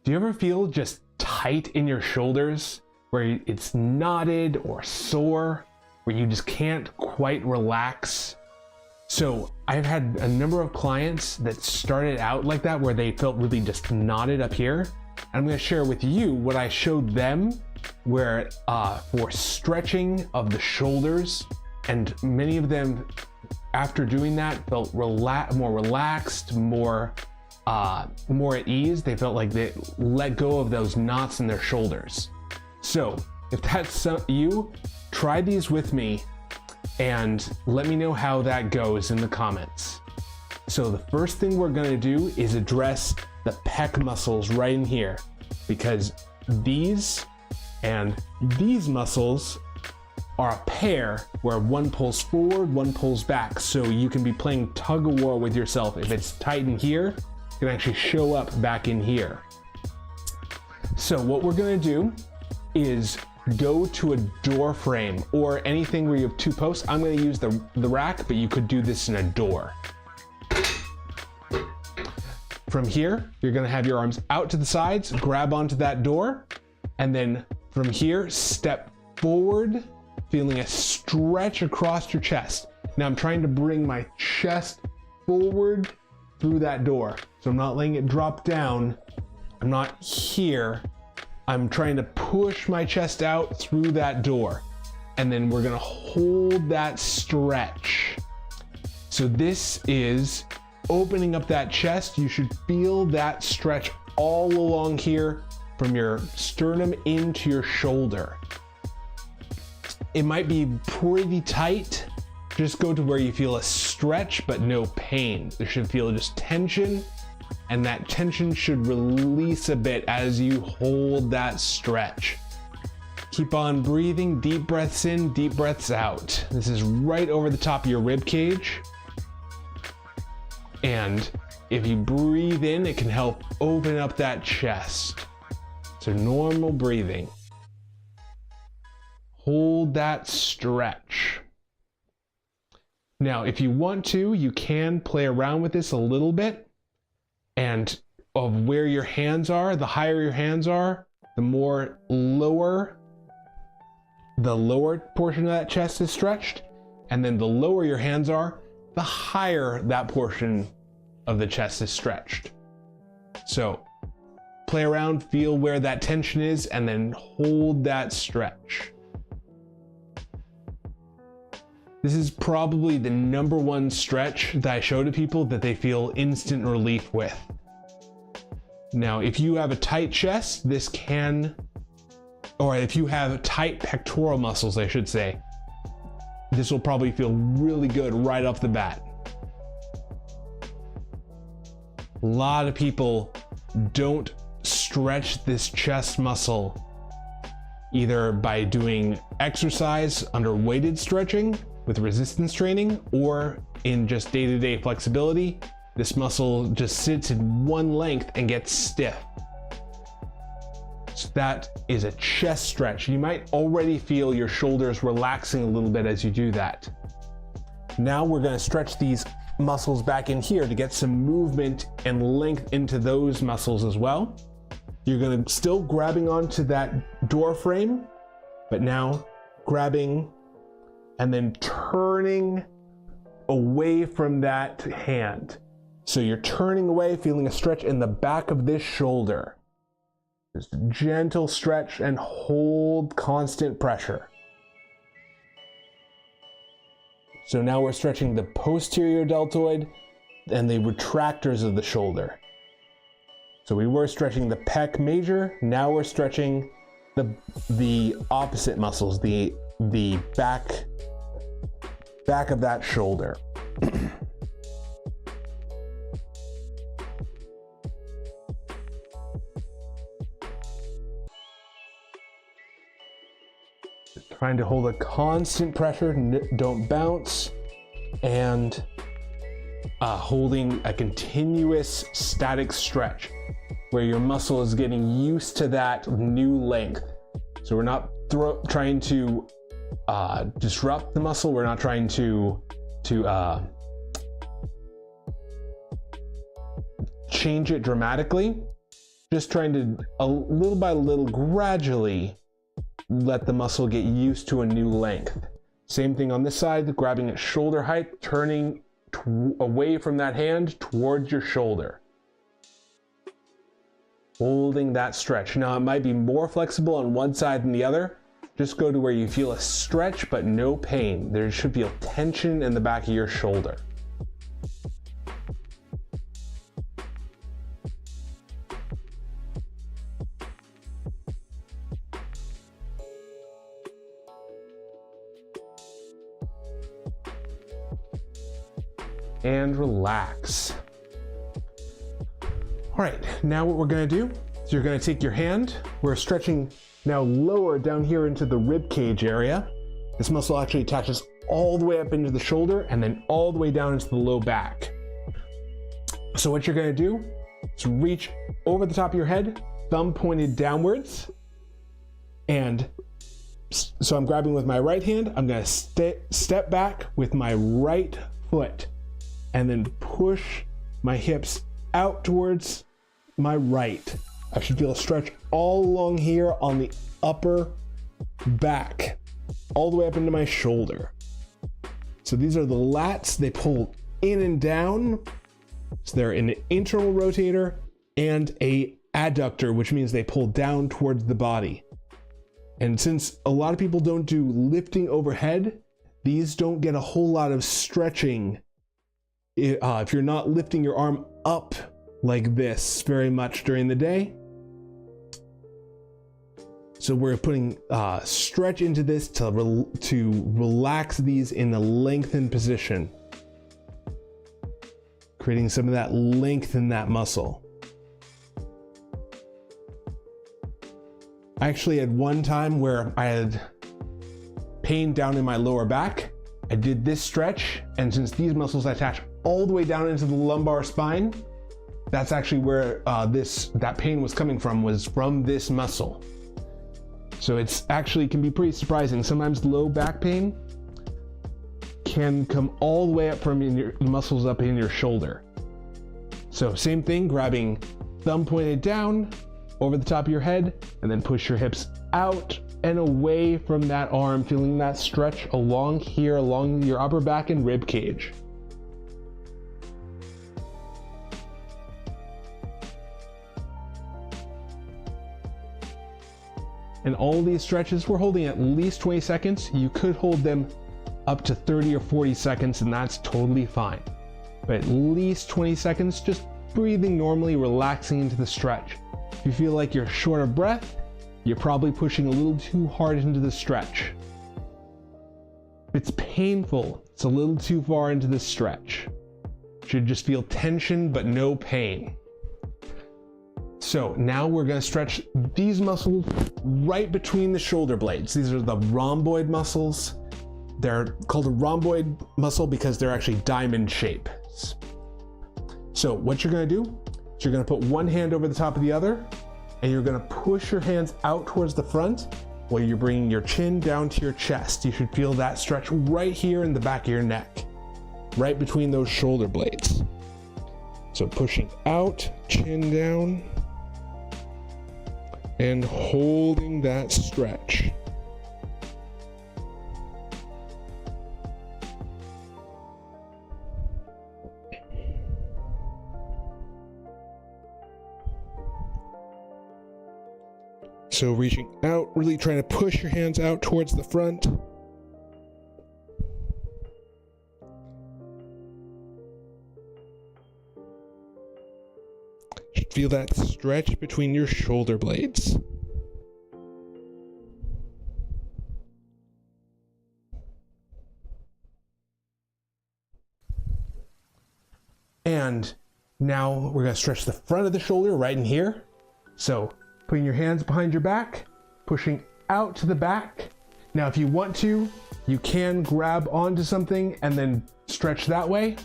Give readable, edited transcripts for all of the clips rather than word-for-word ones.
Do you ever feel just tight in your shoulders where it's knotted or sore, where you just can't quite relax? So I've had a number of clients that started out like that, where they felt really just knotted up here. I'm going to share with you what I showed them where for stretching of the shoulders, and many of them after doing that felt more relaxed, more at ease. They felt like they let go of those knots in their shoulders. So if that's you, try these with me and let me know how that goes in the comments. So the first thing we're going to do is address the pec muscles right in here, because these and these muscles are a pair where one pulls forward, one pulls back. So you can be playing tug of war with yourself. If it's tight in here, it can actually show up back in here. So what we're going to do is go to a door frame or anything where you have two posts. I'm going to use the rack, but you could do this in a door. From here, you're going to have your arms out to the sides, grab onto that door, and then from here, step forward, feeling a stretch across your chest. Now I'm trying to bring my chest forward through that door. So I'm not letting it drop down. I'm not here. I'm trying to push my chest out through that door. And then we're gonna hold that stretch. So this is opening up that chest. You should feel that stretch all along here from your sternum into your shoulder. It might be pretty tight. Just go to where you feel a stretch but no pain. There should feel just tension, and that tension should release a bit as you hold that stretch. Keep on breathing, deep breaths in, deep breaths out. This is right over the top of your rib cage. And if you breathe in, it can help open up that chest. So normal breathing. Hold that stretch. Now, if you want to, you can play around with this a little bit, and of where your hands are. The higher your hands are, the more the lower portion of that chest is stretched, and then the lower your hands are, the higher that portion of the chest is stretched. So play around, feel where that tension is, and then hold that stretch. This is probably the #1 stretch that I show to people that they feel instant relief with. Now, if you have a tight chest, this can, or if you have tight pectoral muscles, I should say, this will probably feel really good right off the bat. A lot of people don't stretch this chest muscle either by doing exercise under weighted stretching with resistance training, or in just day-to-day flexibility. This muscle just sits in one length and gets stiff. So that is a chest stretch. You might already feel your shoulders relaxing a little bit as you do that. Now we're going to stretch these muscles back in here to get some movement and length into those muscles as well. You're going to still grabbing onto that door frame, but now grabbing and then turning away from that hand. So you're turning away, feeling a stretch in the back of this shoulder. Just a gentle stretch and hold constant pressure. So now we're stretching the posterior deltoid and the retractors of the shoulder. So we were stretching the pec major, now we're stretching the opposite muscles, the back of that shoulder. Trying to hold a constant pressure, don't bounce, and holding a continuous static stretch where your muscle is getting used to that new length. So we're not trying to disrupt the muscle. We're not trying to change it dramatically. just trying to, a little by little, gradually let the muscle get used to a new length. Same thing on this side, grabbing at shoulder height, turning away from that hand towards your shoulder. Holding that stretch. Now it might be more flexible on one side than the other. Just go to where you feel a stretch but no pain. There should feel tension in the back of your shoulder. And relax. All right, now what we're gonna do is you're gonna take your hand, we're stretching now lower down here into the rib cage area. This muscle actually attaches all the way up into the shoulder and then all the way down into the low back. So what you're gonna do is reach over the top of your head, thumb pointed downwards. And so I'm grabbing with my right hand, I'm gonna step back with my right foot and then push my hips out towards my right. I should feel a stretch all along here on the upper back, all the way up into my shoulder. So these are the lats, they pull in and down. So they're an internal rotator and a adductor, which means they pull down towards the body. And since a lot of people don't do lifting overhead, these don't get a whole lot of stretching if you're not lifting your arm up like this very much during the day. So we're putting stretch into this to relax these in a lengthened position, creating some of that length in that muscle. I actually had one time where I had pain down in my lower back. I did this stretch, and since these muscles attach all the way down into the lumbar spine, that's actually where that pain was coming from, was from this muscle. So it's actually can be pretty surprising. Sometimes low back pain can come all the way up from your muscles up in your shoulder. So same thing, grabbing thumb pointed down over the top of your head, and then push your hips out and away from that arm, feeling that stretch along here, along your upper back and rib cage. And all these stretches, we're holding at least 20 seconds. You could hold them up to 30 or 40 seconds, and that's totally fine. But at least 20 seconds, just breathing normally, relaxing into the stretch. If you feel like you're short of breath, you're probably pushing a little too hard into the stretch. If it's painful, it's a little too far into the stretch. You should just feel tension but no pain. So now we're going to stretch these muscles right between the shoulder blades. These are the rhomboid muscles. They're called a rhomboid muscle because they're actually diamond shapes. So what you're going to do is you're going to put one hand over the top of the other, and you're going to push your hands out towards the front while you're bringing your chin down to your chest. You should feel that stretch right here in the back of your neck, right between those shoulder blades. So pushing out, chin down, and holding that stretch. So reaching out, really trying to push your hands out towards the front. Feel that stretch between your shoulder blades. And now we're going to stretch the front of the shoulder right in here. So putting your hands behind your back, pushing out to the back. Now if you want to, you can grab onto something and then stretch that way.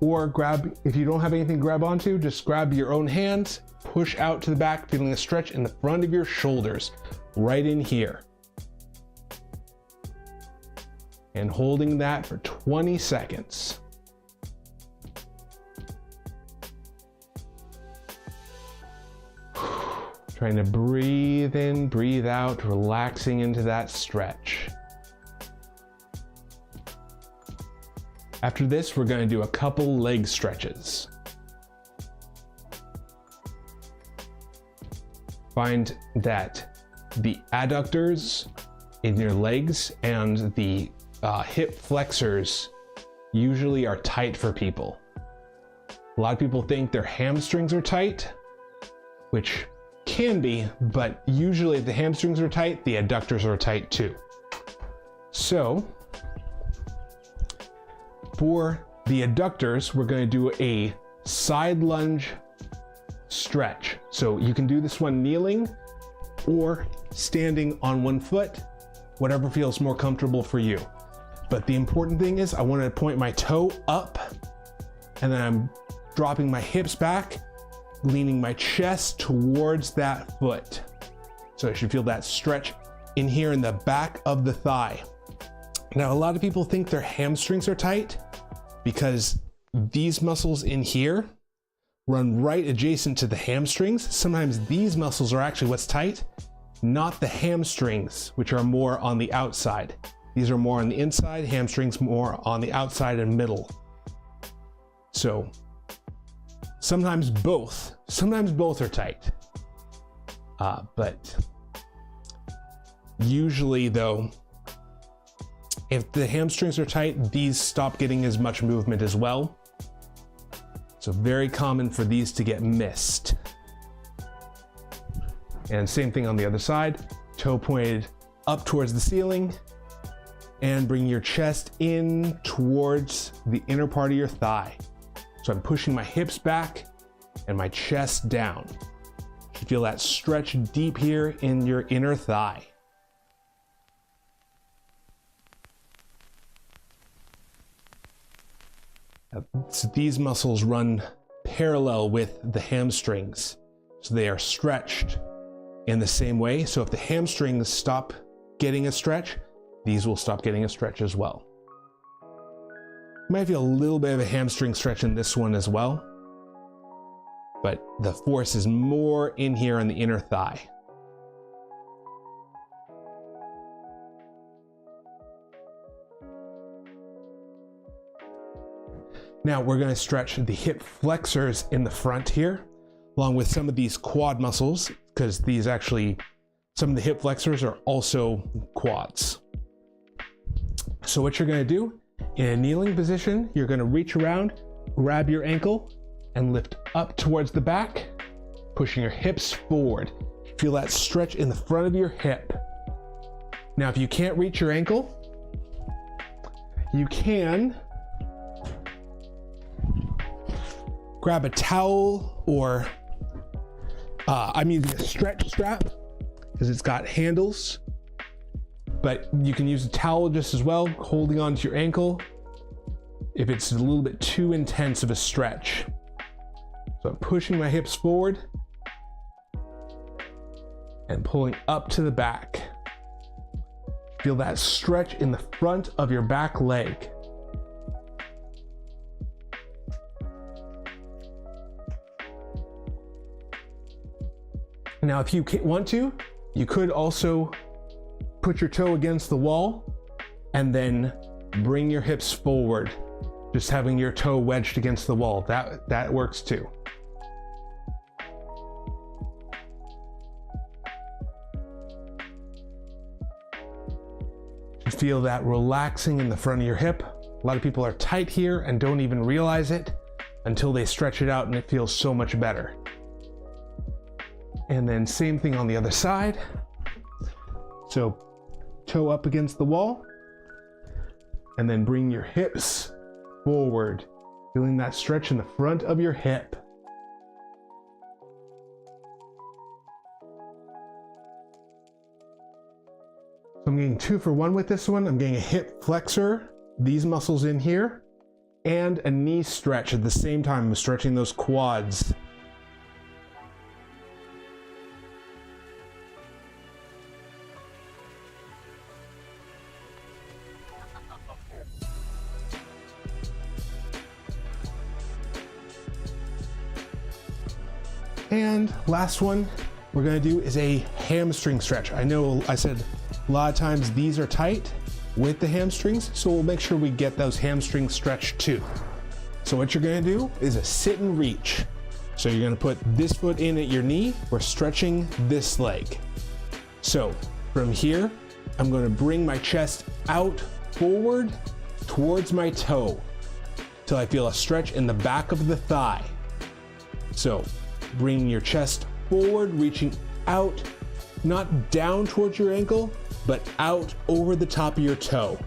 Or grab, if you don't have anything to grab onto, just grab your own hands, push out to the back, feeling a stretch in the front of your shoulders, right in here. And holding that for 20 seconds. Trying to breathe in, breathe out, relaxing into that stretch. After this, we're going to do a couple leg stretches. Find that the adductors in your legs and the hip flexors usually are tight for people. A lot of people think their hamstrings are tight, which can be, but usually if the hamstrings are tight, the adductors are tight too. So for the adductors, we're going to do a side lunge stretch. So you can do this one kneeling or standing on one foot, whatever feels more comfortable for you. But the important thing is I want to point my toe up, and then I'm dropping my hips back, leaning my chest towards that foot. So I should feel that stretch in here in the back of the thigh. Now, a lot of people think their hamstrings are tight because these muscles in here run right adjacent to the hamstrings. Sometimes these muscles are actually what's tight, not the hamstrings, which are more on the outside. These are more on the inside, hamstrings more on the outside and middle. So sometimes both are tight. But usually though, if the hamstrings are tight, these stop getting as much movement as well. So very common for these to get missed. And same thing on the other side, toe pointed up towards the ceiling, and bring your chest in towards the inner part of your thigh. So I'm pushing my hips back and my chest down. You feel that stretch deep here in your inner thigh. So these muscles run parallel with the hamstrings. So they are stretched in the same way. So if the hamstrings stop getting a stretch, these will stop getting a stretch as well. You might feel a little bit of a hamstring stretch in this one as well, but the force is more in here on the inner thigh. Now we're going to stretch the hip flexors in the front here, along with some of these quad muscles, because these actually, some of the hip flexors are also quads. So what you're going to do, in a kneeling position, you're going to reach around, grab your ankle, and lift up towards the back, pushing your hips forward. Feel that stretch in the front of your hip. Now, if you can't reach your ankle, you can grab a towel, or I'm using a stretch strap because it's got handles, but you can use a towel just as well, holding onto your ankle if it's a little bit too intense of a stretch. So I'm pushing my hips forward and pulling up to the back. Feel that stretch in the front of your back leg. Now, if you want to, you could also put your toe against the wall and then bring your hips forward, just having your toe wedged against the wall. That works too. Just feel that relaxing in the front of your hip. A lot of people are tight here and don't even realize it until they stretch it out, and it feels so much better. And then same thing on the other side. So toe up against the wall, and then bring your hips forward, feeling that stretch in the front of your hip. So I'm getting 2 for 1 with this one. I'm getting a hip flexor, these muscles in here, and a knee stretch at the same time. I'm stretching those quads. And last one, we're gonna do is a hamstring stretch. I know I said a lot of times these are tight with the hamstrings, so we'll make sure we get those hamstrings stretched too. So what you're gonna do is a sit and reach. So you're gonna put this foot in at your knee, we're stretching this leg. So from here, I'm gonna bring my chest out forward towards my toe till I feel a stretch in the back of the thigh. So bring your chest forward, reaching out, not down towards your ankle, but out over the top of your toe.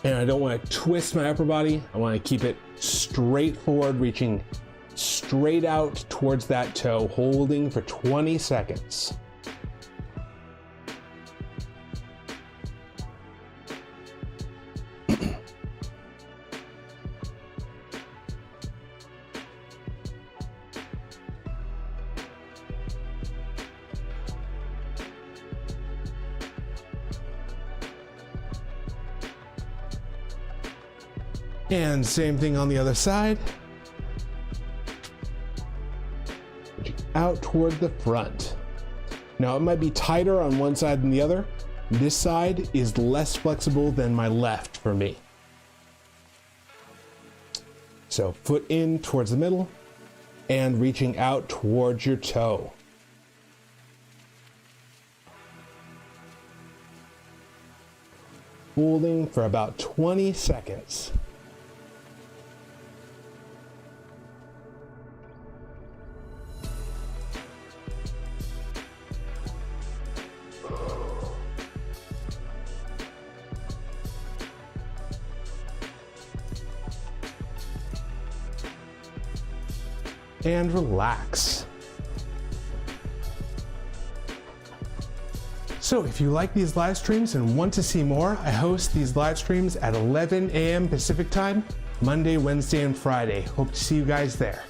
And I don't want to twist my upper body. I want to keep it straight forward, reaching straight out towards that toe, holding for 20 seconds. And same thing on the other side. Out toward the front. Now it might be tighter on one side than the other. This side is less flexible than my left for me. So foot in towards the middle and reaching out towards your toe. Holding for about 20 seconds. And relax. So if you like these live streams and want to see more, I host these live streams at 11 a.m. Pacific time, Monday, Wednesday, and Friday. Hope to see you guys there.